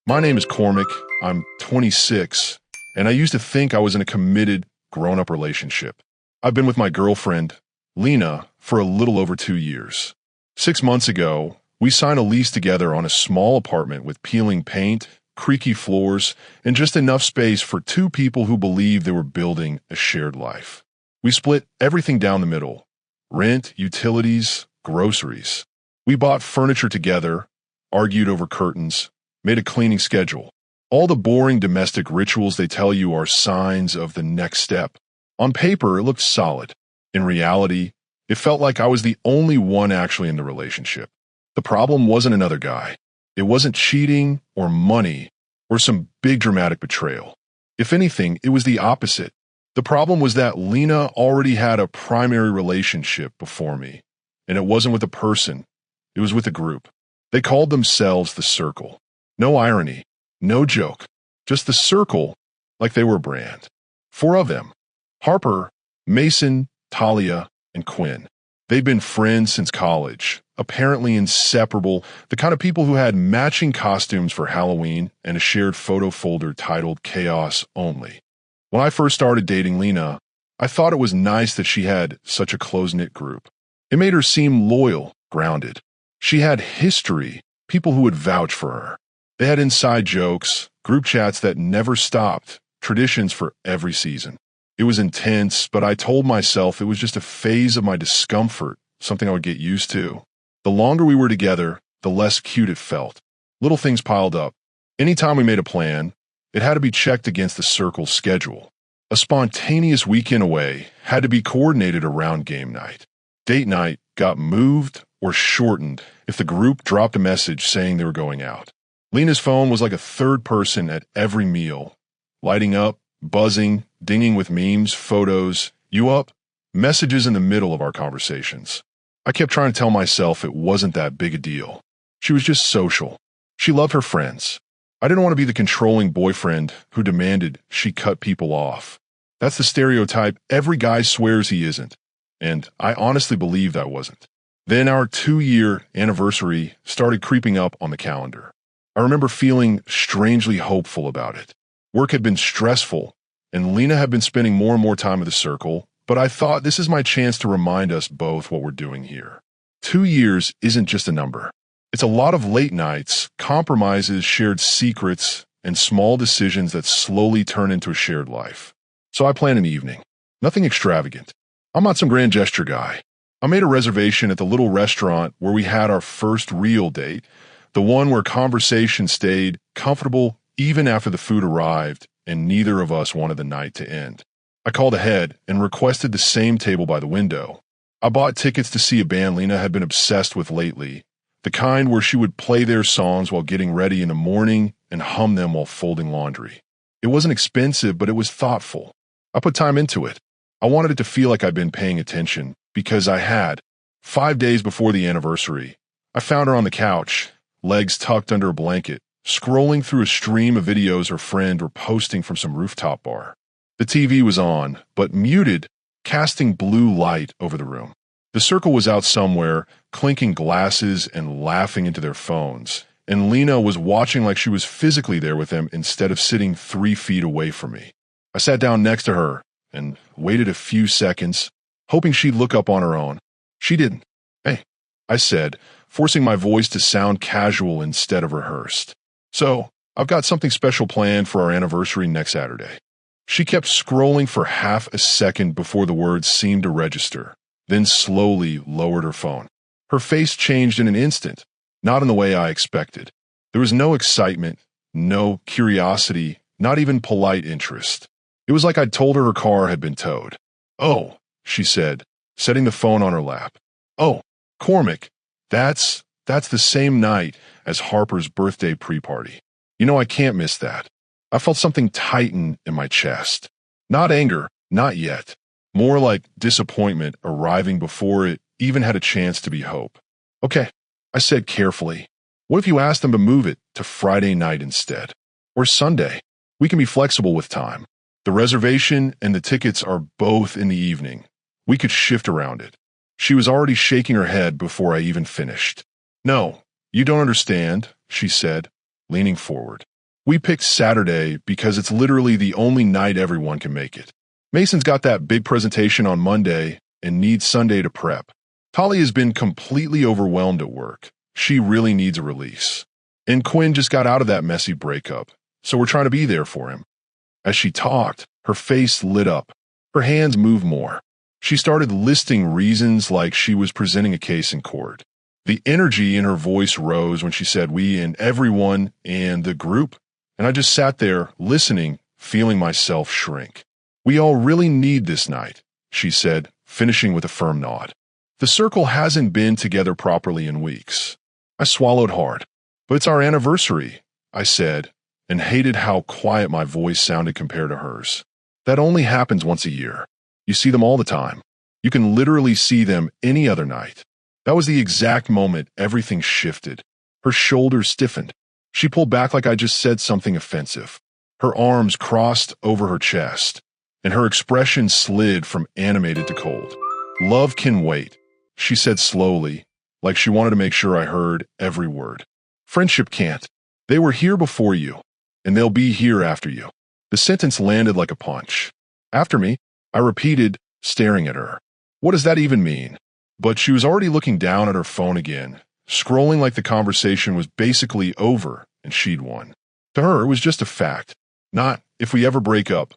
My name is Cormac. I'm 26, and I used to think I was in a committed, grown-up relationship. I've been with my girlfriend, Lena, for a little over 2 years. 6 months ago, we signed a lease together on a small apartment with peeling paint, creaky floors, and just enough space for two people who believed they were building a shared life. We split everything down the middle: rent, utilities, groceries. We bought furniture together, argued over curtains, made a cleaning schedule. All the boring domestic rituals they tell you are signs of the next step. On paper, it looked solid. In reality, it felt like I was the only one actually in the relationship. The problem wasn't another guy. It wasn't cheating or money or some big dramatic betrayal. If anything, it was the opposite. The problem was that Lena already had a primary relationship before me, and it wasn't with a person. It was with a group. They called themselves the Circle. No irony, no joke, just the Circle, like they were a brand. Four of them: Harper, Mason, Talia, and Quinn. They'd been friends since college, apparently inseparable, the kind of people who had matching costumes for Halloween and a shared photo folder titled Chaos Only. When I first started dating Lena, I thought it was nice that she had such a close-knit group. It made her seem loyal, grounded. She had history, people who would vouch for her. They had inside jokes, group chats that never stopped, traditions for every season. It was intense, but I told myself it was just a phase of my discomfort, something I would get used to. The longer we were together, the less cute it felt. Little things piled up. Anytime we made a plan, it had to be checked against the Circle's schedule. A spontaneous weekend away had to be coordinated around game night. Date night got moved or shortened if the group dropped a message saying they were going out. Lena's phone was like a third person at every meal, lighting up, buzzing, dinging with memes, photos, "You up?" messages in the middle of our conversations. I kept trying to tell myself it wasn't that big a deal. She was just social. She loved her friends. I didn't want to be the controlling boyfriend who demanded she cut people off. That's the stereotype every guy swears he isn't, and I honestly believed I wasn't. Then our 2-year anniversary started creeping up on the calendar. I remember feeling strangely hopeful about it. Work had been stressful, and Lena had been spending more and more time at the Circle, but I thought this is my chance to remind us both what we're doing here. 2 years isn't just a number. It's a lot of late nights, compromises, shared secrets, and small decisions that slowly turn into a shared life. So I planned an evening. Nothing extravagant. I'm not some grand gesture guy. I made a reservation at the little restaurant where we had our first real date, the one where conversation stayed comfortable even after the food arrived and neither of us wanted the night to end. I called ahead and requested the same table by the window. I bought tickets to see a band Lena had been obsessed with lately, the kind where she would play their songs while getting ready in the morning and hum them while folding laundry. It wasn't expensive, but it was thoughtful. I put time into it. I wanted it to feel like I'd been paying attention, because I had. 5 days before the anniversary, I found her on the couch, legs tucked under a blanket, scrolling through a stream of videos her friend were posting from some rooftop bar. The TV was on, but muted, casting blue light over the room. The Circle was out somewhere, clinking glasses and laughing into their phones, and Lena was watching like she was physically there with them instead of sitting 3 feet away from me. I sat down next to her and waited a few seconds, hoping she'd look up on her own. She didn't. "Hey," I said, forcing my voice to sound casual instead of rehearsed. "So, I've got something special planned for our anniversary next Saturday." She kept scrolling for half a second before the words seemed to register, then slowly lowered her phone. Her face changed in an instant, not in the way I expected. There was no excitement, no curiosity, not even polite interest. It was like I'd told her car had been towed. "Oh," she said, setting the phone on her lap. "Oh, Cormac, that's the same night as Harper's birthday pre-party. You know I can't miss that." I felt something tighten in my chest. Not anger, not yet. More like disappointment arriving before it even had a chance to be hope. "Okay," I said carefully. "What if you asked them to move it to Friday night instead? Or Sunday? We can be flexible with time. The reservation and the tickets are both in the evening. We could shift around it." She was already shaking her head before I even finished. "No, you don't understand," she said, leaning forward. We picked Saturday because it's literally the only night everyone can make it. Mason's got that big presentation on Monday and needs Sunday to prep. Tali has been completely overwhelmed at work. She really needs a release. And Quinn just got out of that messy breakup, so we're trying to be there for him. As she talked, her face lit up. Her hands moved more. She started listing reasons like she was presenting a case in court. The energy in her voice rose when she said we and everyone and the group, and I just sat there listening, feeling myself shrink. We all really need this night, she said, finishing with a firm nod. The circle hasn't been together properly in weeks. I swallowed hard. But it's our anniversary, I said, and hated how quiet my voice sounded compared to hers. That only happens once a year. You see them all the time. You can literally see them any other night. That was the exact moment everything shifted. Her shoulders stiffened. She pulled back like I just said something offensive. Her arms crossed over her chest, and her expression slid from animated to cold. Love can wait, she said slowly, like she wanted to make sure I heard every word. Friendship can't. They were here before you, and they'll be here after you. The sentence landed like a punch. After me, I repeated, staring at her. What does that even mean? But she was already looking down at her phone again, scrolling like the conversation was basically over and she'd won. To her, it was just a fact. Not if we ever break up.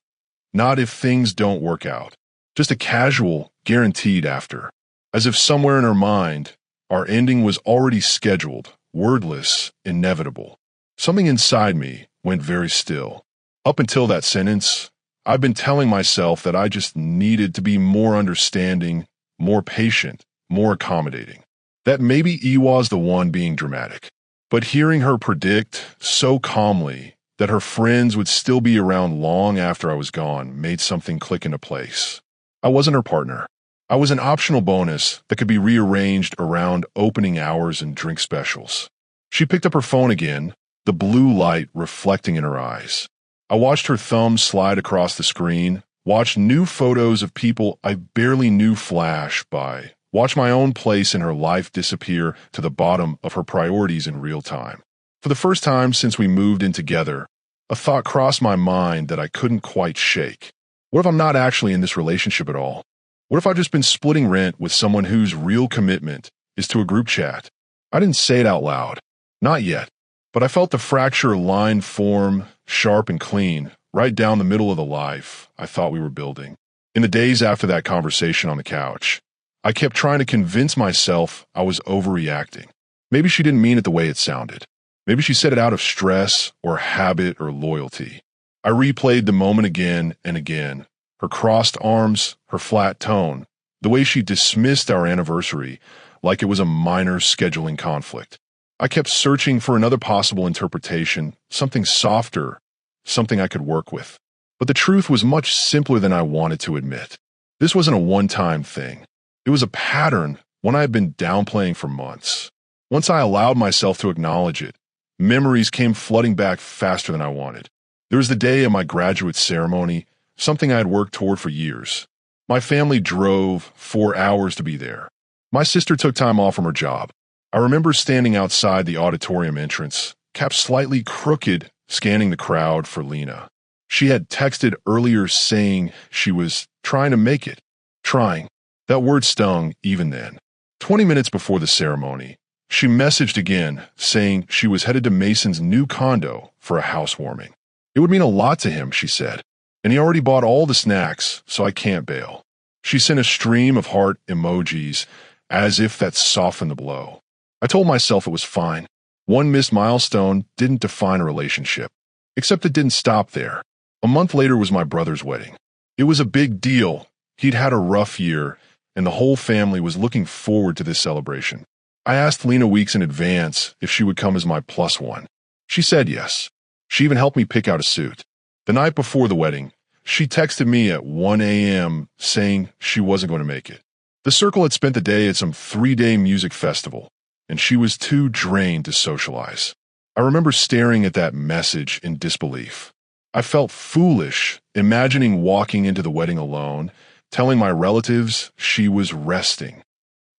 Not if things don't work out. Just a casual, guaranteed after. As if somewhere in her mind, our ending was already scheduled, wordless, inevitable. Something inside me went very still. Up until that sentence, I've been telling myself that I just needed to be more understanding, more patient, more accommodating. That maybe Iwa's the one being dramatic. But hearing her predict so calmly that her friends would still be around long after I was gone made something click into place. I wasn't her partner. I was an optional bonus that could be rearranged around opening hours and drink specials. She picked up her phone again, the blue light reflecting in her eyes. I watched her thumb slide across the screen, watched new photos of people I barely knew flash by, watched my own place in her life disappear to the bottom of her priorities in real time. For the first time since we moved in together, a thought crossed my mind that I couldn't quite shake. What if I'm not actually in this relationship at all? What if I've just been splitting rent with someone whose real commitment is to a group chat? I didn't say it out loud. Not yet. But I felt the fracture line form, sharp and clean, right down the middle of the life I thought we were building. In the days after that conversation on the couch, I kept trying to convince myself I was overreacting. Maybe she didn't mean it the way it sounded. Maybe she said it out of stress or habit or loyalty. I replayed the moment again and again. Her crossed arms, her flat tone, the way she dismissed our anniversary like it was a minor scheduling conflict. I kept searching for another possible interpretation, something softer, something I could work with. But the truth was much simpler than I wanted to admit. This wasn't a one-time thing. It was a pattern, one I had been downplaying for months. Once I allowed myself to acknowledge it, memories came flooding back faster than I wanted. There was the day of my graduate ceremony, something I had worked toward for years. My family drove 4 hours to be there. My sister took time off from her job. I remember standing outside the auditorium entrance, cap slightly crooked, scanning the crowd for Lena. She had texted earlier saying she was trying to make it. Trying. That word stung even then. 20 minutes before the ceremony, she messaged again, saying she was headed to Mason's new condo for a housewarming. It would mean a lot to him, she said, and he already bought all the snacks, so I can't bail. She sent a stream of heart emojis, as if that softened the blow. I told myself it was fine. One missed milestone didn't define a relationship. Except it didn't stop there. A month later was my brother's wedding. It was a big deal. He'd had a rough year, and the whole family was looking forward to this celebration. I asked Lena weeks in advance if she would come as my plus one. She said yes. She even helped me pick out a suit. The night before the wedding, she texted me at 1 a.m. saying she wasn't going to make it. The circle had spent the day at some 3-day music festival, and she was too drained to socialize. I remember staring at that message in disbelief. I felt foolish, imagining walking into the wedding alone, telling my relatives she was resting.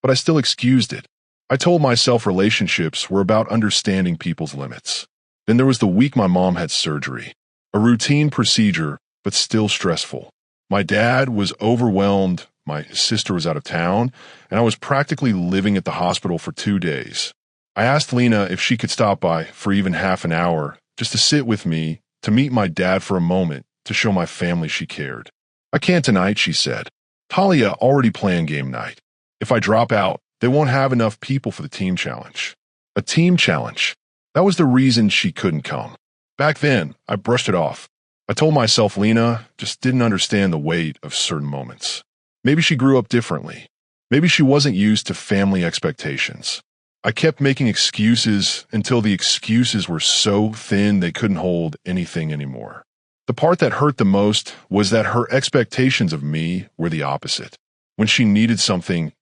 But I still excused it. I told myself relationships were about understanding people's limits. Then there was the week my mom had surgery. A routine procedure, but still stressful. My dad was overwhelmed, my sister was out of town, and I was practically living at the hospital for 2 days. I asked Lena if she could stop by for even half an hour, just to sit with me, to meet my dad for a moment, to show my family she cared. "I can't tonight," she said. "Talia already planned game night. If I drop out, they won't have enough people for the team challenge." A team challenge. That was the reason she couldn't come. Back then, I brushed it off. I told myself Lena just didn't understand the weight of certain moments. Maybe she grew up differently. Maybe she wasn't used to family expectations. I kept making excuses until the excuses were so thin they couldn't hold anything anymore. The part that hurt the most was that her expectations of me were the opposite. When she needed something,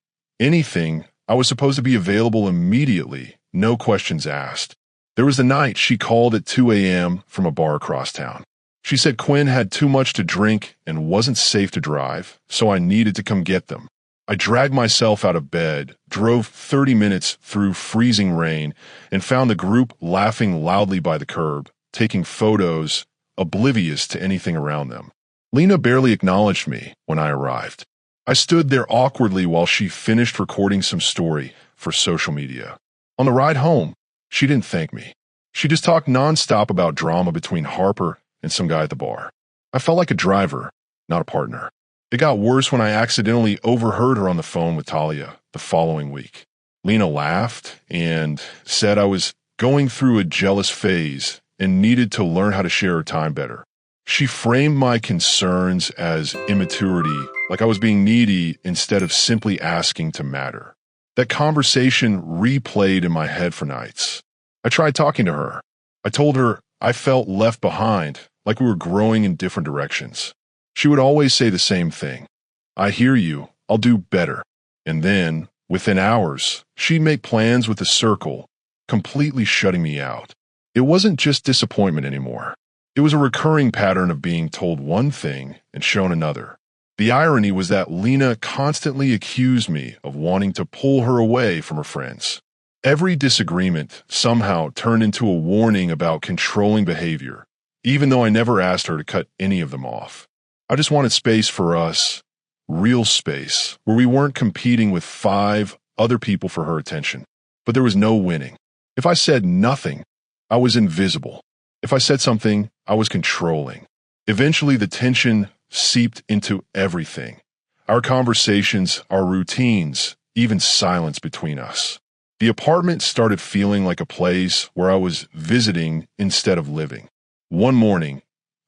anything, I was supposed to be available immediately, no questions asked. There was the night she called at 2 a.m. from a bar across town. She said Quinn had too much to drink and wasn't safe to drive, so I needed to come get them. I dragged myself out of bed, drove 30 minutes through freezing rain, and found the group laughing loudly by the curb, taking photos, oblivious to anything around them. Lena barely acknowledged me when I arrived. I stood there awkwardly while she finished recording some story for social media. On the ride home, she didn't thank me. She just talked nonstop about drama between Harper and some guy at the bar. I felt like a driver, not a partner. It got worse when I accidentally overheard her on the phone with Talia the following week. Lena laughed and said I was going through a jealous phase and needed to learn how to share her time better. She framed my concerns as immaturity, like I was being needy instead of simply asking to matter. That conversation replayed in my head for nights. I tried talking to her. I told her I felt left behind, like we were growing in different directions. She would always say the same thing. "I hear you, I'll do better." And then, within hours, she'd make plans with the circle, completely shutting me out. It wasn't just disappointment anymore. It was a recurring pattern of being told one thing and shown another. The irony was that Lena constantly accused me of wanting to pull her away from her friends. Every disagreement somehow turned into a warning about controlling behavior, even though I never asked her to cut any of them off. I just wanted space for us, real space, where we weren't competing with 5 other people for her attention. But there was no winning. If I said nothing, I was invisible. If I said something, I was controlling. Eventually, the tension seeped into everything. Our conversations, our routines, even silence between us. The apartment started feeling like a place where I was visiting instead of living. One morning,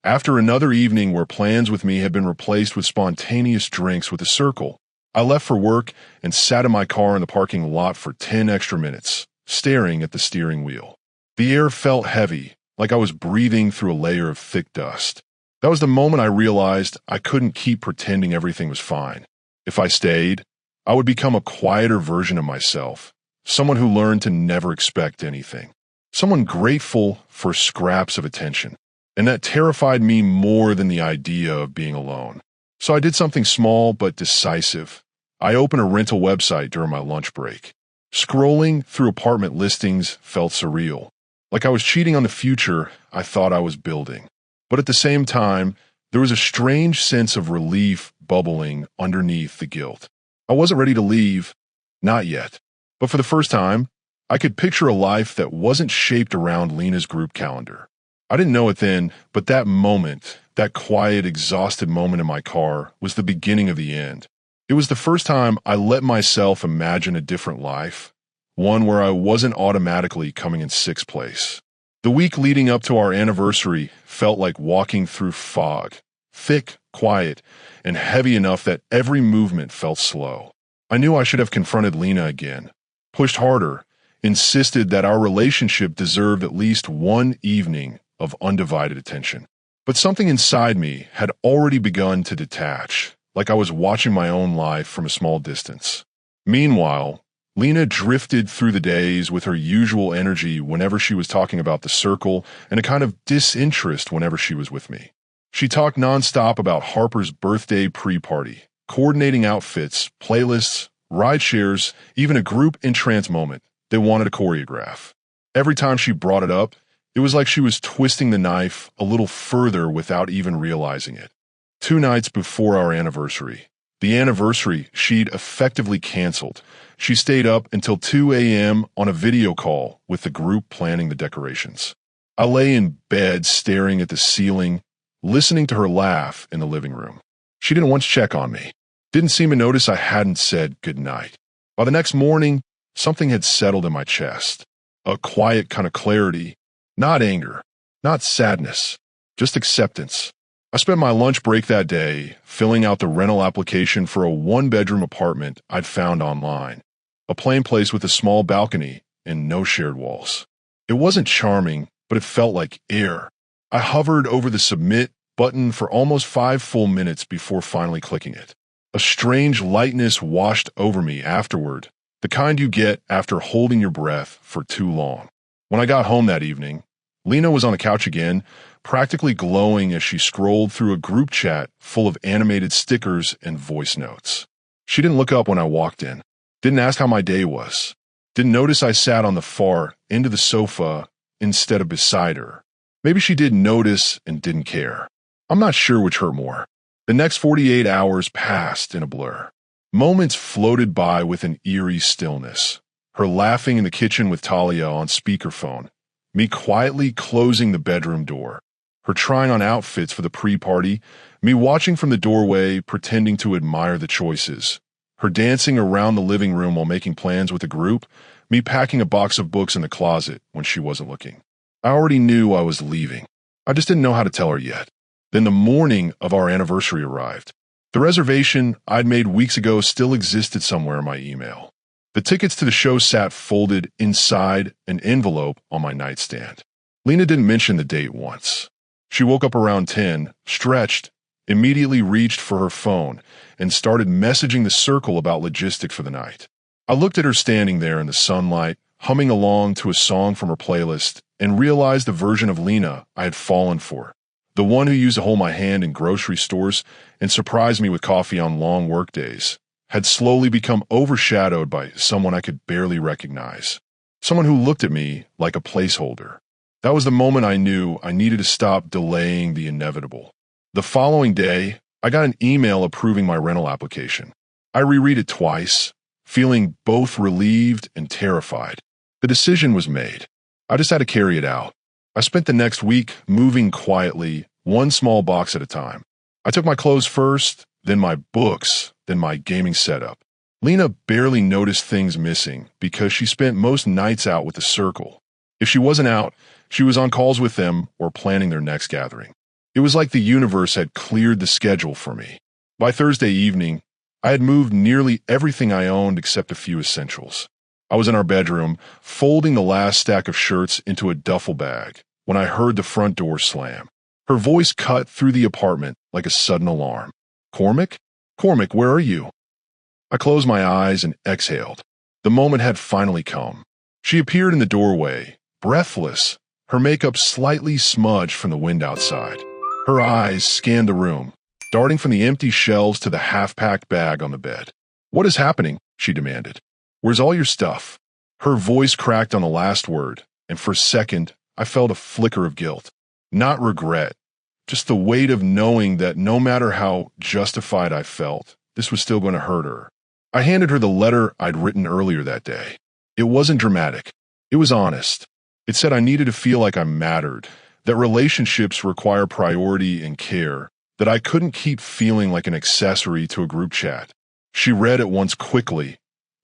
after another evening where plans with me had been replaced with spontaneous drinks with a circle, I left for work and sat in my car in the parking lot for 10 extra minutes, staring at the steering wheel. The air felt heavy, like I was breathing through a layer of thick dust. That was the moment I realized I couldn't keep pretending everything was fine. If I stayed, I would become a quieter version of myself, someone who learned to never expect anything, someone grateful for scraps of attention. And that terrified me more than the idea of being alone. So I did something small but decisive. I opened a rental website during my lunch break. Scrolling through apartment listings felt surreal, like I was cheating on the future I thought I was building. But at the same time, there was a strange sense of relief bubbling underneath the guilt. I wasn't ready to leave, not yet. But for the first time, I could picture a life that wasn't shaped around Lena's group calendar. I didn't know it then, but that moment, that quiet, exhausted moment in my car, was the beginning of the end. It was the first time I let myself imagine a different life, one where I wasn't automatically coming in 6th place. The week leading up to our anniversary felt like walking through fog, thick, quiet, and heavy enough that every movement felt slow. I knew I should have confronted Lena again, pushed harder, insisted that our relationship deserved at least one evening of undivided attention. But something inside me had already begun to detach, like I was watching my own life from a small distance. Meanwhile, Lena drifted through the days with her usual energy whenever she was talking about the circle and a kind of disinterest whenever she was with me. She talked nonstop about Harper's birthday pre-party, coordinating outfits, playlists, ride shares, even a group entrance moment they wanted to choreograph. Every time she brought it up, It was like she was twisting the knife a little further without even realizing it. 2 nights before our anniversary, the anniversary she'd effectively canceled, she stayed up until 2 a.m. on a video call with the group planning the decorations. I lay in bed staring at the ceiling, listening to her laugh in the living room. She didn't once check on me, didn't seem to notice I hadn't said goodnight. By the next morning, something had settled in my chest. A quiet kind of clarity, not anger, not sadness, just acceptance. I spent my lunch break that day filling out the rental application for a one-bedroom apartment I'd found online, a plain place with a small balcony and no shared walls. It wasn't charming, but it felt like air. I hovered over the submit button for almost 5 full minutes before finally clicking it. A strange lightness washed over me afterward, the kind you get after holding your breath for too long. When I got home that evening, Lena was on the couch again, practically glowing as she scrolled through a group chat full of animated stickers and voice notes. She didn't look up when I walked in, didn't ask how my day was, didn't notice I sat on the far end of the sofa instead of beside her. Maybe she did notice and didn't care. I'm not sure which hurt more. The next 48 hours passed in a blur. Moments floated by with an eerie stillness. Her laughing in the kitchen with Talia on speakerphone. Me quietly closing the bedroom door. Her trying on outfits for the pre-party. Me watching from the doorway, pretending to admire the choices. Her dancing around the living room while making plans with the group. Me packing a box of books in the closet when she wasn't looking. I already knew I was leaving. I just didn't know how to tell her yet. Then the morning of our anniversary arrived. The reservation I'd made weeks ago still existed somewhere in my email. The tickets to the show sat folded inside an envelope on my nightstand. Lena didn't mention the date once. She woke up around 10, stretched, immediately reached for her phone, and started messaging the circle about logistics for the night. I looked at her standing there in the sunlight, humming along to a song from her playlist, and realized the version of Lena I had fallen for. The one who used to hold my hand in grocery stores and surprise me with coffee on long work days, had slowly become overshadowed by someone I could barely recognize. Someone who looked at me like a placeholder. That was the moment I knew I needed to stop delaying the inevitable. The following day, I got an email approving my rental application. I reread it twice, feeling both relieved and terrified. The decision was made. I just had to carry it out. I spent the next week moving quietly, one small box at a time. I took my clothes first, then my books, then my gaming setup. Lena barely noticed things missing because she spent most nights out with the circle. If she wasn't out, she was on calls with them or planning their next gathering. It was like the universe had cleared the schedule for me. By Thursday evening, I had moved nearly everything I owned except a few essentials. I was in our bedroom, folding the last stack of shirts into a duffel bag, when I heard the front door slam. Her voice cut through the apartment like a sudden alarm. "Cormac? Cormac, where are you?" I closed my eyes and exhaled. The moment had finally come. She appeared in the doorway, breathless, her makeup slightly smudged from the wind outside. Her eyes scanned the room, darting from the empty shelves to the half-packed bag on the bed. "What is happening?" she demanded. "Where's all your stuff?" Her voice cracked on the last word, and for a second, I felt a flicker of guilt. Not regret, just the weight of knowing that no matter how justified I felt, this was still going to hurt her. I handed her the letter I'd written earlier that day. It wasn't dramatic. It was honest. It said I needed to feel like I mattered, that relationships require priority and care, that I couldn't keep feeling like an accessory to a group chat. She read it once quickly,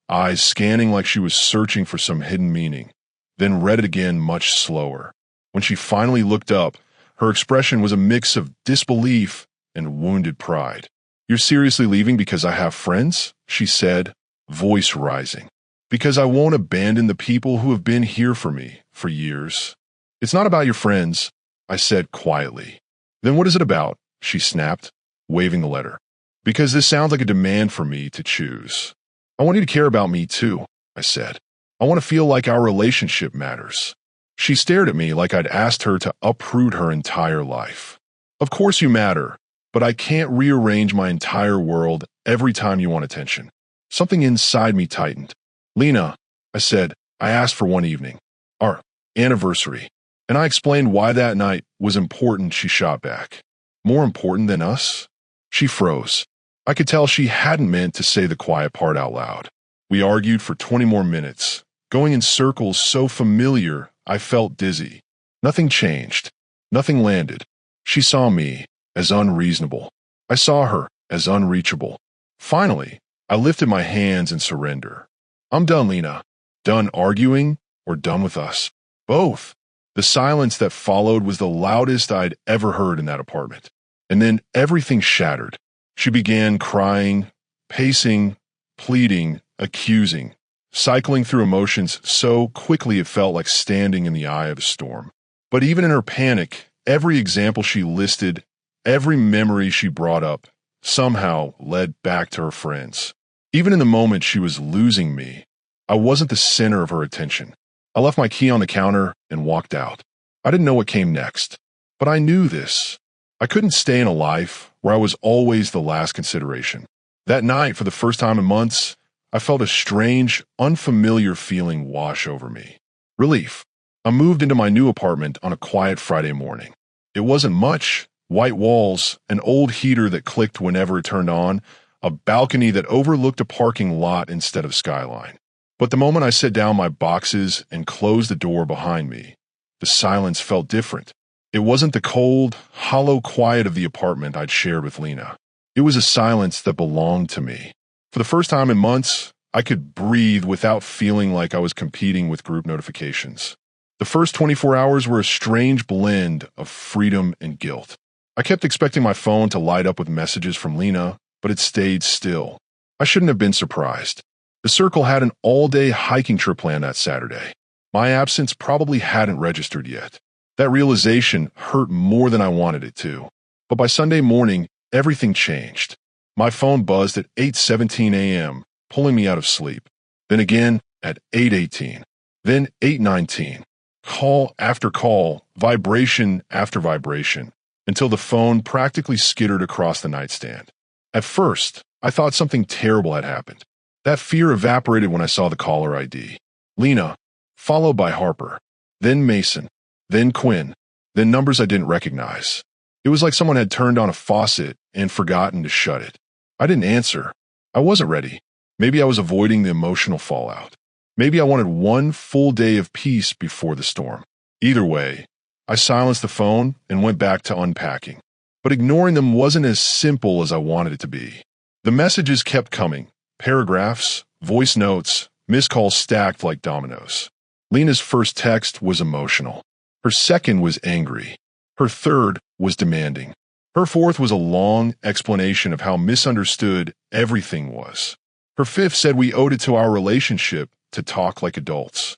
eyes scanning like she was searching for some hidden meaning, then read it again much slower. When she finally looked up, her expression was a mix of disbelief and wounded pride. "You're seriously leaving because I have friends?" she said, voice rising. "Because I won't abandon the people who have been here for me for years." "It's not about your friends," I said quietly. "Then what is it about?" she snapped, waving the letter. "Because this sounds like a demand for me to choose." "I want you to care about me too," I said. "I want to feel like our relationship matters." She stared at me like I'd asked her to uproot her entire life. "Of course you matter, but I can't rearrange my entire world every time you want attention." Something inside me tightened. "Lena," I said, "I asked for one evening. Our anniversary. And I explained why that night was important. She shot back. More important than us? She froze. I could tell she hadn't meant to say the quiet part out loud. We argued for 20 more minutes, going in circles so familiar I felt dizzy. Nothing changed. Nothing landed. She saw me as unreasonable. I saw her as unreachable. Finally, I lifted my hands in surrender. I'm done, Lena. Done arguing or done with us? Both. The silence that followed was the loudest I'd ever heard in that apartment. And then everything shattered. She began crying, pacing, pleading, accusing, cycling through emotions so quickly it felt like standing in the eye of a storm. But even in her panic, every example she listed, every memory she brought up, somehow led back to her friends. Even in the moment she was losing me, I wasn't the center of her attention. I left my key on the counter and walked out. I didn't know what came next, but I knew this. I couldn't stay in a life where I was always the last consideration. That night, for the first time in months, I felt a strange, unfamiliar feeling wash over me. Relief. I moved into my new apartment on a quiet Friday morning. It wasn't much. White walls, an old heater that clicked whenever it turned on, a balcony that overlooked a parking lot instead of skyline. But the moment I set down my boxes and closed the door behind me, the silence felt different. It wasn't the cold, hollow quiet of the apartment I'd shared with Lena. It was a silence that belonged to me. For the first time in months, I could breathe without feeling like I was competing with group notifications. The first 24 hours were a strange blend of freedom and guilt. I kept expecting my phone to light up with messages from Lena, but it stayed still. I shouldn't have been surprised. The Circle had an all-day hiking trip planned that Saturday. My absence probably hadn't registered yet. That realization hurt more than I wanted it to. But by Sunday morning, everything changed. My phone buzzed at 8:17 a.m., pulling me out of sleep. Then again at 8:18. Then 8:19. Call after call, vibration after vibration, until the phone practically skittered across the nightstand. At first, I thought something terrible had happened. That fear evaporated when I saw the caller ID. Lena, followed by Harper, then Mason, then Quinn, then numbers I didn't recognize. It was like someone had turned on a faucet and forgotten to shut it. I didn't answer. I wasn't ready. Maybe I was avoiding the emotional fallout. Maybe I wanted one full day of peace before the storm. Either way, I silenced the phone and went back to unpacking. But ignoring them wasn't as simple as I wanted it to be. The messages kept coming. Paragraphs, voice notes, missed calls stacked like dominoes. Lena's first text was emotional. Her second was angry. Her third was demanding. Her fourth was a long explanation of how misunderstood everything was. Her fifth said we owed it to our relationship to talk like adults.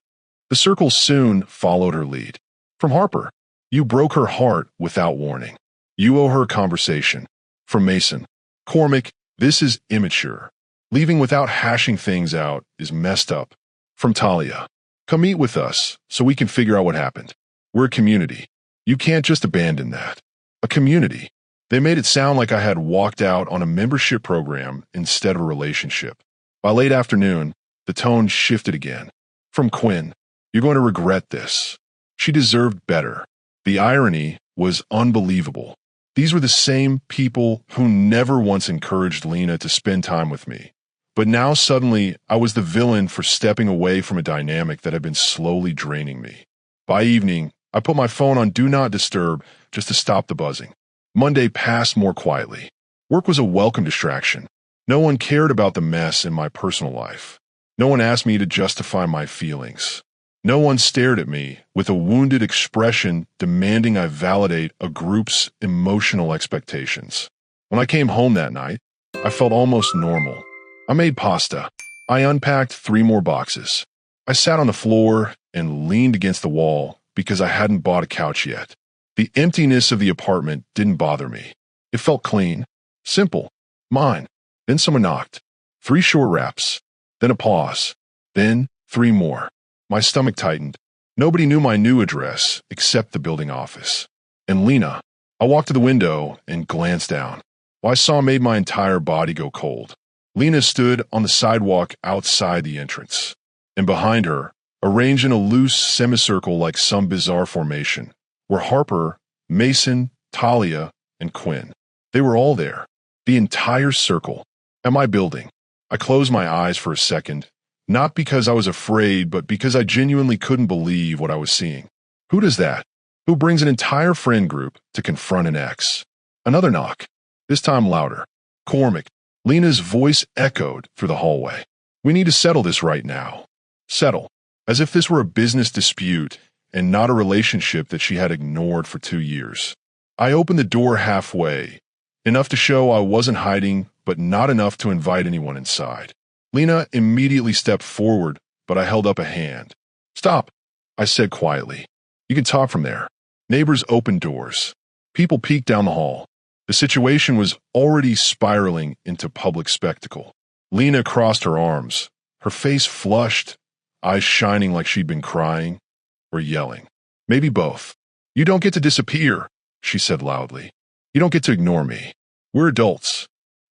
The Circle soon followed her lead. From Harper, you broke her heart without warning. You owe her a conversation. From Mason, Cormac, this is immature. Leaving without hashing things out is messed up. From Talia, come meet with us so we can figure out what happened. We're a community. You can't just abandon that. A community. They made it sound like I had walked out on a membership program instead of a relationship. By late afternoon, the tone shifted again. From Quinn, you're going to regret this. She deserved better. The irony was unbelievable. These were the same people who never once encouraged Lena to spend time with me. But now suddenly I was the villain for stepping away from a dynamic that had been slowly draining me. By evening, I put my phone on Do Not Disturb just to stop the buzzing. Monday passed more quietly. Work was a welcome distraction. No one cared about the mess in my personal life. No one asked me to justify my feelings. No one stared at me with a wounded expression demanding I validate a group's emotional expectations. When I came home that night, I felt almost normal. I made pasta. I unpacked 3 more boxes. I sat on the floor and leaned against the wall because I hadn't bought a couch yet. The emptiness of the apartment didn't bother me. It felt clean, simple, mine. Then someone knocked. 3 short raps. Then a pause. Then 3 more. My stomach tightened. Nobody knew my new address except the building office. And Lena. I walked to the window and glanced down. What I saw made my entire body go cold. Lena stood on the sidewalk outside the entrance. And behind her, arranged in a loose semicircle like some bizarre formation, were Harper, Mason, Talia, and Quinn. They were all there, the entire circle, at my building. I closed my eyes for a second, not because I was afraid, but because I genuinely couldn't believe what I was seeing. Who does that? Who brings an entire friend group to confront an ex? Another knock, this time louder. Cormac. Lena's voice echoed through the hallway. We need to settle this right now. Settle. As if this were a business dispute and not a relationship that she had ignored for 2 years. I opened the door halfway, enough to show I wasn't hiding, but not enough to invite anyone inside. Lena immediately stepped forward, but I held up a hand. Stop, I said quietly. You can talk from there. Neighbors opened doors. People peeked down the hall. The situation was already spiraling into public spectacle. Lena crossed her arms, her face flushed, eyes shining like she'd been crying or yelling. Maybe both. You don't get to disappear, she said loudly. You don't get to ignore me. We're adults.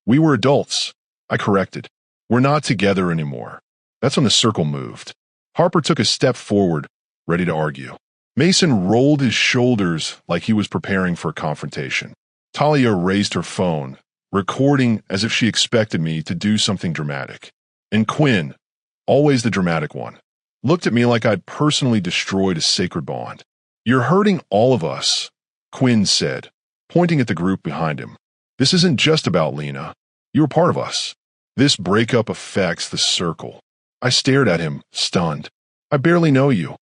We were adults, I corrected. We're not together anymore. That's when the circle moved. Harper took a step forward, ready to argue. Mason rolled his shoulders like he was preparing for a confrontation. Talia raised her phone, recording as if she expected me to do something dramatic. And Quinn, always the dramatic one, looked at me like I'd personally destroyed a sacred bond. You're hurting all of us, Quinn said, pointing at the group behind him. This isn't just about Lena. You're part of us. This breakup affects the circle. I stared at him, stunned. I barely know you,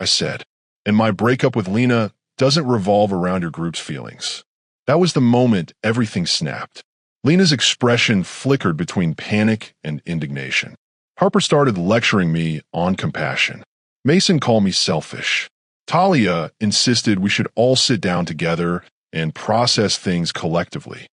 I said, and my breakup with Lena doesn't revolve around your group's feelings. That was the moment everything snapped. Lena's expression flickered between panic and indignation. Harper started lecturing me on compassion. Mason called me selfish. Talia insisted we should all sit down together and process things collectively.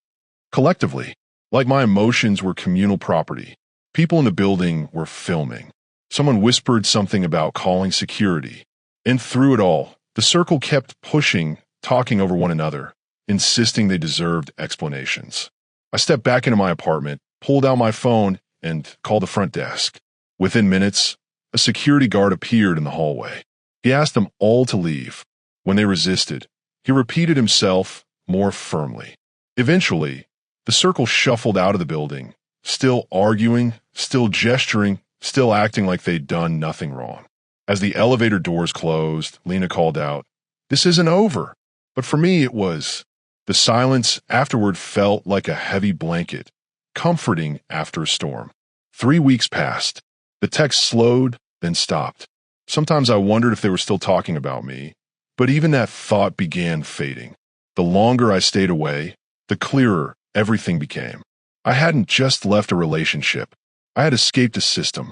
Collectively, like my emotions were communal property. People in the building were filming. Someone whispered something about calling security. And through it all, the circle kept pushing, talking over one another, insisting they deserved explanations. I stepped back into my apartment, pulled out my phone, and called the front desk. Within minutes, a security guard appeared in the hallway. He asked them all to leave. When they resisted, he repeated himself more firmly. Eventually, the circle shuffled out of the building, still arguing, still gesturing, still acting like they'd done nothing wrong. As the elevator doors closed, Lena called out, "This isn't over." But for me, it was. The silence afterward felt like a heavy blanket, comforting after a storm. 3 weeks passed. The text slowed, then stopped. Sometimes I wondered if they were still talking about me, but even that thought began fading. The longer I stayed away, the clearer everything became. I hadn't just left a relationship. I had escaped a system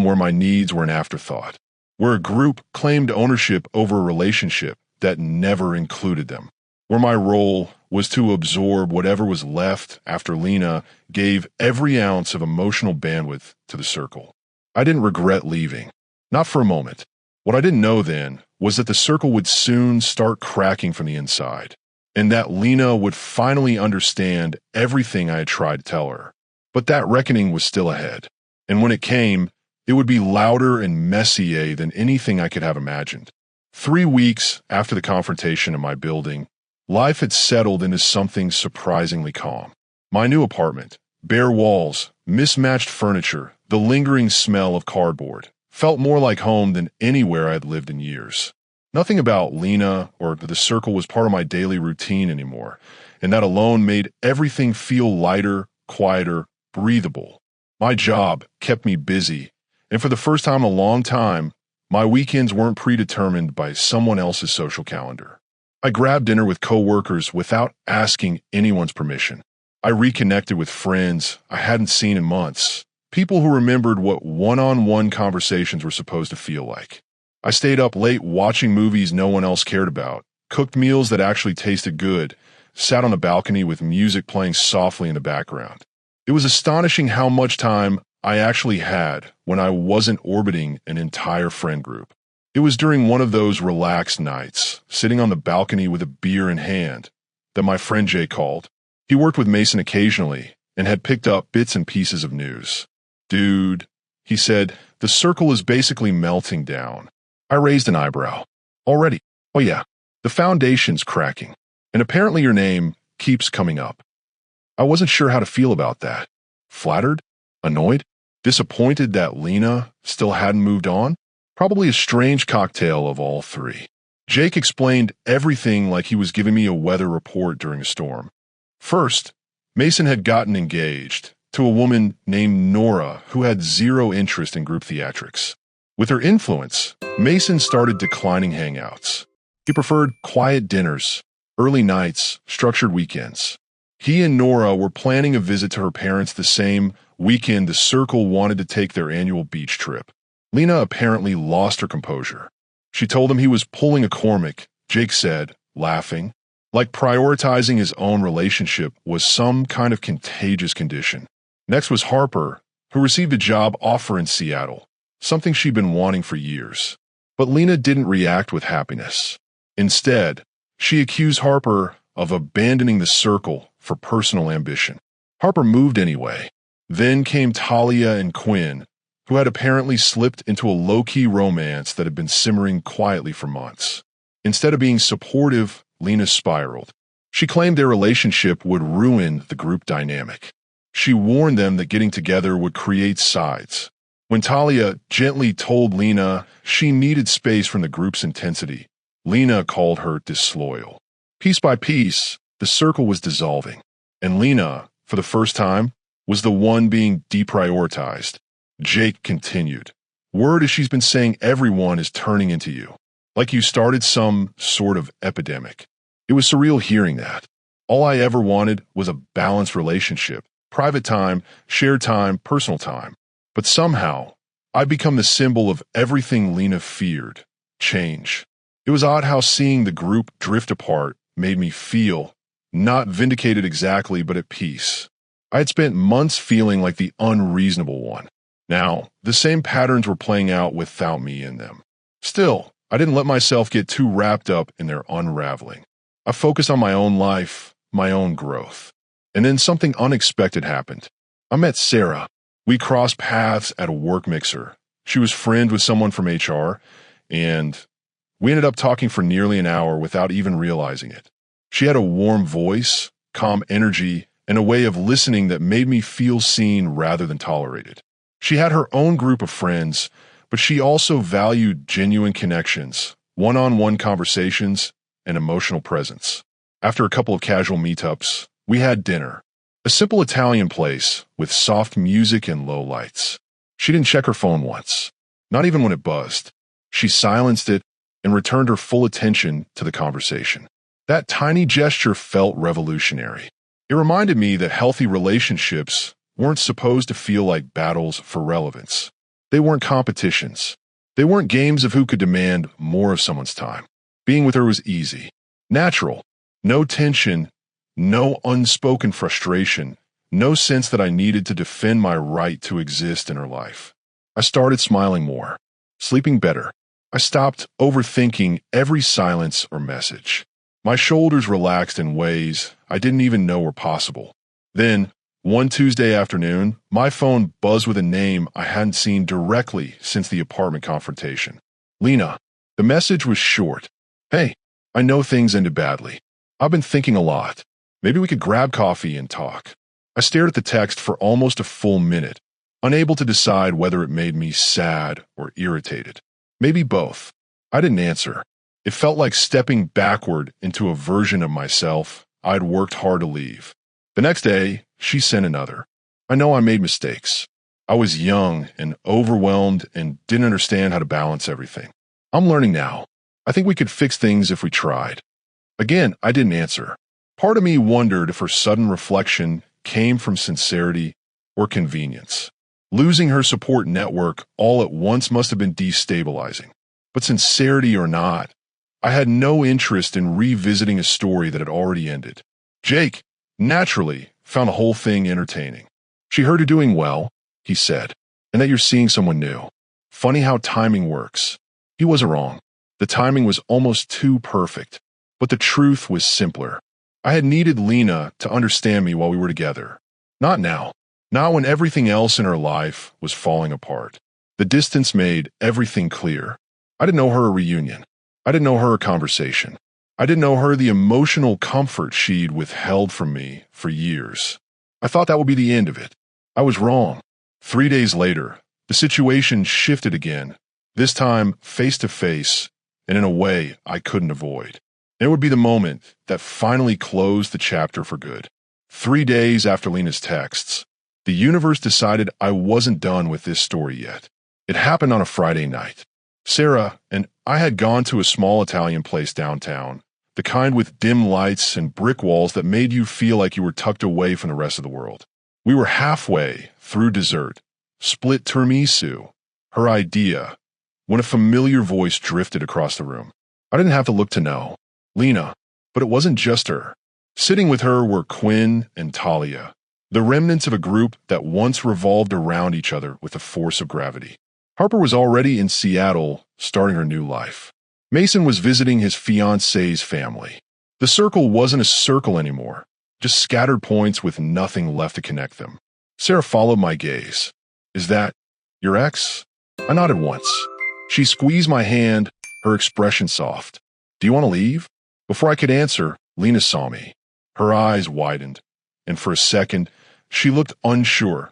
where my needs were an afterthought, where a group claimed ownership over a relationship that never included them, where my role was to absorb whatever was left after Lena gave every ounce of emotional bandwidth to the circle. I didn't regret leaving, not for a moment. What I didn't know then was that the circle would soon start cracking from the inside, and that Lena would finally understand everything I had tried to tell her. But that reckoning was still ahead, and when it came, it would be louder and messier than anything I could have imagined. 3 weeks after the confrontation in my building, life had settled into something surprisingly calm. My new apartment, bare walls, mismatched furniture, the lingering smell of cardboard, felt more like home than anywhere I had lived in years. Nothing about Lena or the circle was part of my daily routine anymore, and that alone made everything feel lighter, quieter, breathable. My job kept me busy, and for the first time in a long time, my weekends weren't predetermined by someone else's social calendar. I grabbed dinner with coworkers without asking anyone's permission. I reconnected with friends I hadn't seen in months, people who remembered what one-on-one conversations were supposed to feel like. I stayed up late watching movies no one else cared about, cooked meals that actually tasted good, sat on the balcony with music playing softly in the background. It was astonishing how much time I actually had when I wasn't orbiting an entire friend group. It was during one of those relaxed nights, sitting on the balcony with a beer in hand, that my friend Jay called. He worked with Mason occasionally and had picked up bits and pieces of news. "Dude," he said, "the The circle is basically melting down. I raised an eyebrow. Already. Oh yeah, the foundation's cracking. And apparently your name keeps coming up. I wasn't sure how to feel about that. Flattered? Annoyed? Disappointed that Lena still hadn't moved on? Probably a strange cocktail of all three. Jake explained everything like he was giving me a weather report during a storm. First, Mason had gotten engaged to a woman named Nora who had zero interest in group theatrics. With her influence, Mason started declining hangouts. He preferred quiet dinners, early nights, structured weekends. He and Nora were planning a visit to her parents the same weekend the circle wanted to take their annual beach trip. Lena apparently lost her composure. She told him he was pulling a Cormac, Jake said, laughing, like prioritizing his own relationship was some kind of contagious condition. Next was Harper, who received a job offer in Seattle, something she'd been wanting for years. But Lena didn't react with happiness. Instead, she accused Harper of abandoning the circle for personal ambition. Harper moved anyway. Then came Talia and Quinn, who had apparently slipped into a low-key romance that had been simmering quietly for months. Instead of being supportive, Lena spiraled. She claimed their relationship would ruin the group dynamic. She warned them that getting together would create sides. When Talia gently told Lena she needed space from the group's intensity, Lena called her disloyal. Piece by piece, the circle was dissolving, and Lena, for the first time, was the one being deprioritized. Jake continued. Word is she's been saying everyone is turning into you, like you started some sort of epidemic. It was surreal hearing that. All I ever wanted was a balanced relationship, private time, shared time, personal time. But somehow, I've become the symbol of everything Lena feared, change. It was odd how seeing the group drift apart made me feel, not vindicated exactly, but at peace. I had spent months feeling like the unreasonable one. Now, the same patterns were playing out without me in them. Still, I didn't let myself get too wrapped up in their unraveling. I focused on my own life, my own growth. And then something unexpected happened. I met Sarah. We crossed paths at a work mixer. She was friends with someone from HR, and we ended up talking for nearly an hour without even realizing it. She had a warm voice, calm energy, and a way of listening that made me feel seen rather than tolerated. She had her own group of friends, but she also valued genuine connections, one-on-one conversations, and emotional presence. After a couple of casual meetups, we had dinner. A simple Italian place with soft music and low lights. She didn't check her phone once, not even when it buzzed. She silenced it and returned her full attention to the conversation. That tiny gesture felt revolutionary. It reminded me that healthy relationships weren't supposed to feel like battles for relevance. They weren't competitions. They weren't games of who could demand more of someone's time. Being with her was easy, natural, no tension, no unspoken frustration, no sense that I needed to defend my right to exist in her life. I started smiling more, sleeping better. I stopped overthinking every silence or message. My shoulders relaxed in ways I didn't even know were possible. Then, one Tuesday afternoon, my phone buzzed with a name I hadn't seen directly since the apartment confrontation. Lena. The message was short. Hey, I know things ended badly. I've been thinking a lot. Maybe we could grab coffee and talk. I stared at the text for almost a full minute, unable to decide whether it made me sad or irritated. Maybe both. I didn't answer. It felt like stepping backward into a version of myself I'd worked hard to leave. The next day, she sent another. I know I made mistakes. I was young and overwhelmed and didn't understand how to balance everything. I'm learning now. I think we could fix things if we tried. Again, I didn't answer. Part of me wondered if her sudden reflection came from sincerity or convenience. Losing her support network all at once must have been destabilizing. But sincerity or not, I had no interest in revisiting a story that had already ended. Jake, naturally, found the whole thing entertaining. She heard you're doing well, he said, and that you're seeing someone new. Funny how timing works. He wasn't wrong. The timing was almost too perfect, but the truth was simpler. I had needed Lena to understand me while we were together. Not now. Not when everything else in her life was falling apart. The distance made everything clear. I didn't know her a reunion. I didn't know her a conversation. I didn't know her the emotional comfort she'd withheld from me for years. I thought that would be the end of it. I was wrong. 3 days later, the situation shifted again, this time face to face and in a way I couldn't avoid. It would be the moment that finally closed the chapter for good. 3 days after Lena's texts, the universe decided I wasn't done with this story yet. It happened on a Friday night. Sarah and I had gone to a small Italian place downtown, the kind with dim lights and brick walls that made you feel like you were tucked away from the rest of the world. We were halfway through dessert, split tiramisu, her idea, when a familiar voice drifted across the room. I didn't have to look to know. Lena. But it wasn't just her. Sitting with her were Quinn and Talia, the remnants of a group that once revolved around each other with the force of gravity. Harper was already in Seattle, starting her new life. Mason was visiting his fiancée's family. The circle wasn't a circle anymore, just scattered points with nothing left to connect them. Sarah followed my gaze. Is that your ex? I nodded once. She squeezed my hand, her expression soft. Do you want to leave? Before I could answer, Lena saw me. Her eyes widened, and for a second, she looked unsure,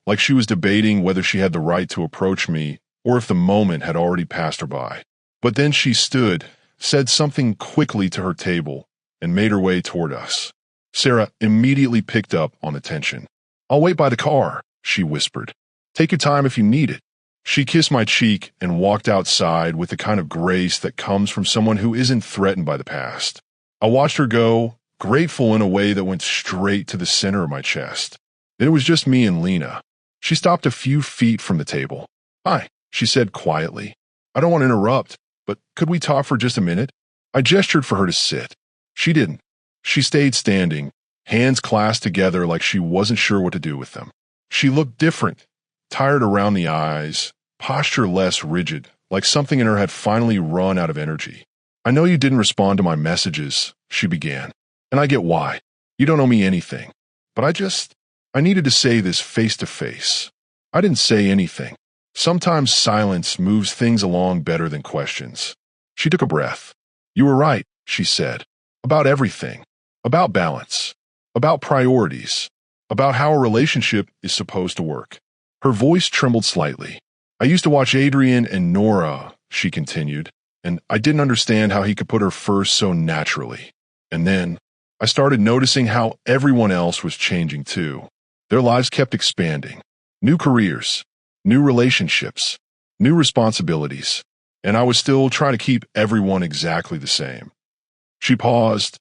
like she was debating whether she had the right to approach me or if the moment had already passed her by. But then she stood, said something quickly to her table, and made her way toward us. Sarah immediately picked up on the tension. I'll wait by the car, she whispered. Take your time if you need it. She kissed my cheek and walked outside with the kind of grace that comes from someone who isn't threatened by the past. I watched her go, grateful in a way that went straight to the center of my chest. Then it was just me and Lena. She stopped a few feet from the table. Hi, she said quietly. I don't want to interrupt, but could we talk for just a minute? I gestured for her to sit. She didn't. She stayed standing, hands clasped together like she wasn't sure what to do with them. She looked different, tired around the eyes, posture less rigid, like something in her had finally run out of energy. I know you didn't respond to my messages, she began, and I get why. You don't owe me anything. But I needed to say this face to face. I didn't say anything. Sometimes silence moves things along better than questions. She took a breath. You were right, she said. About everything. About balance. About priorities. About how a relationship is supposed to work. Her voice trembled slightly. I used to watch Adrian and Nora, she continued, and I didn't understand how he could put her first so naturally. And then I started noticing how everyone else was changing too. Their lives kept expanding. New careers, new relationships, new responsibilities, and I was still trying to keep everyone exactly the same. She paused,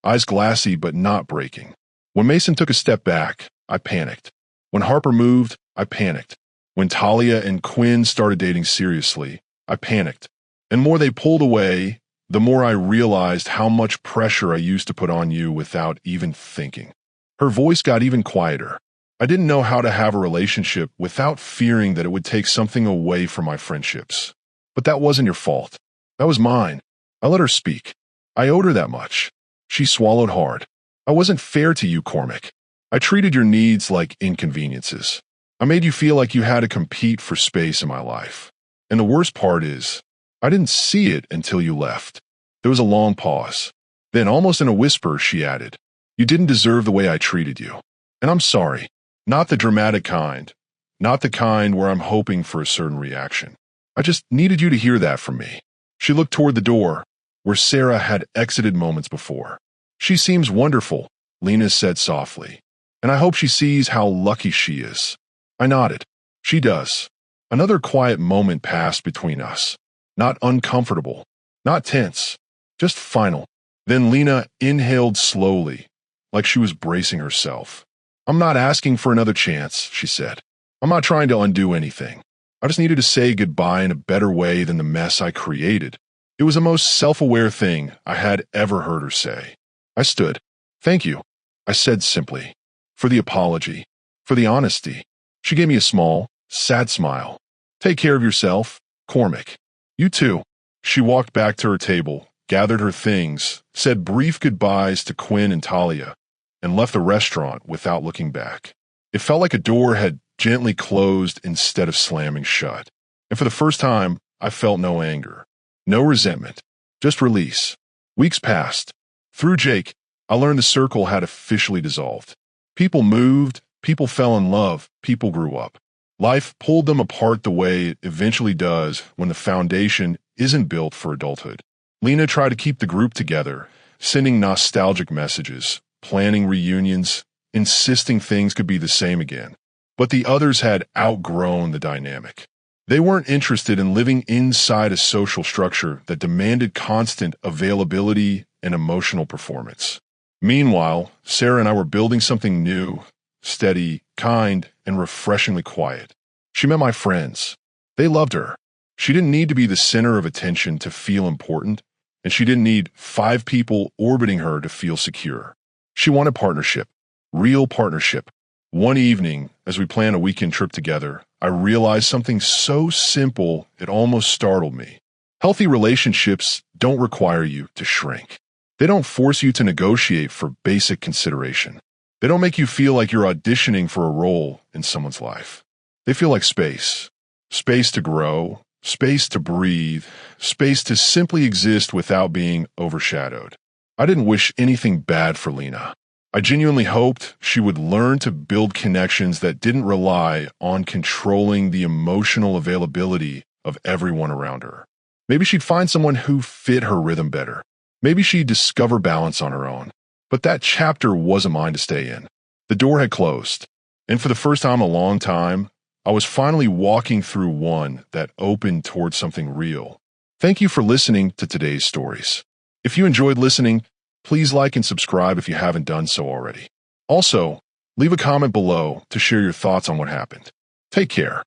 eyes glassy but not breaking. When Mason took a step back, I panicked. When Harper moved, I panicked. When Talia and Quinn started dating seriously, I panicked. And the more they pulled away, the more I realized how much pressure I used to put on you without even thinking. Her voice got even quieter. I didn't know how to have a relationship without fearing that it would take something away from my friendships. But that wasn't your fault. That was mine. I let her speak. I owed her that much. She swallowed hard. I wasn't fair to you, Cormac. I treated your needs like inconveniences. I made you feel like you had to compete for space in my life. And the worst part is, I didn't see it until you left. There was a long pause. Then, almost in a whisper, she added, You didn't deserve the way I treated you. And I'm sorry. Not the dramatic kind. Not the kind where I'm hoping for a certain reaction. I just needed you to hear that from me. She looked toward the door, where Sarah had exited moments before. She seems wonderful, Lena said softly. And I hope she sees how lucky she is. I nodded. She does. Another quiet moment passed between us. Not uncomfortable. Not tense. Just final. Then Lena inhaled slowly, like she was bracing herself. I'm not asking for another chance, she said. I'm not trying to undo anything. I just needed to say goodbye in a better way than the mess I created. It was the most self-aware thing I had ever heard her say. I stood. Thank you, I said simply. For the apology. For the honesty. She gave me a small, sad smile. Take care of yourself, Cormac. You too. She walked back to her table, gathered her things, said brief goodbyes to Quinn and Talia, and left the restaurant without looking back. It felt like a door had gently closed instead of slamming shut. And for the first time, I felt no anger, no resentment, just release. Weeks passed. Through Jake, I learned the circle had officially dissolved. People moved, people fell in love, people grew up. Life pulled them apart the way it eventually does when the foundation isn't built for adulthood. Lena tried to keep the group together, sending nostalgic messages, planning reunions, insisting things could be the same again. But the others had outgrown the dynamic. They weren't interested in living inside a social structure that demanded constant availability and emotional performance. Meanwhile, Sarah and I were building something new, steady, kind, and refreshingly quiet. She met my friends. They loved her. She didn't need to be the center of attention to feel important, and she didn't need 5 people orbiting her to feel secure. She wanted partnership, real partnership. One evening, as we planned a weekend trip together, I realized something so simple it almost startled me. Healthy relationships don't require you to shrink. They don't force you to negotiate for basic consideration. They don't make you feel like you're auditioning for a role in someone's life. They feel like space. Space to grow, space to breathe, space to simply exist without being overshadowed. I didn't wish anything bad for Lena. I genuinely hoped she would learn to build connections that didn't rely on controlling the emotional availability of everyone around her. Maybe she'd find someone who fit her rhythm better. Maybe she'd discover balance on her own. But that chapter wasn't mine to stay in. The door had closed, and for the first time in a long time, I was finally walking through one that opened towards something real. Thank you for listening to today's stories. If you enjoyed listening, please like and subscribe if you haven't done so already. Also, leave a comment below to share your thoughts on what happened. Take care.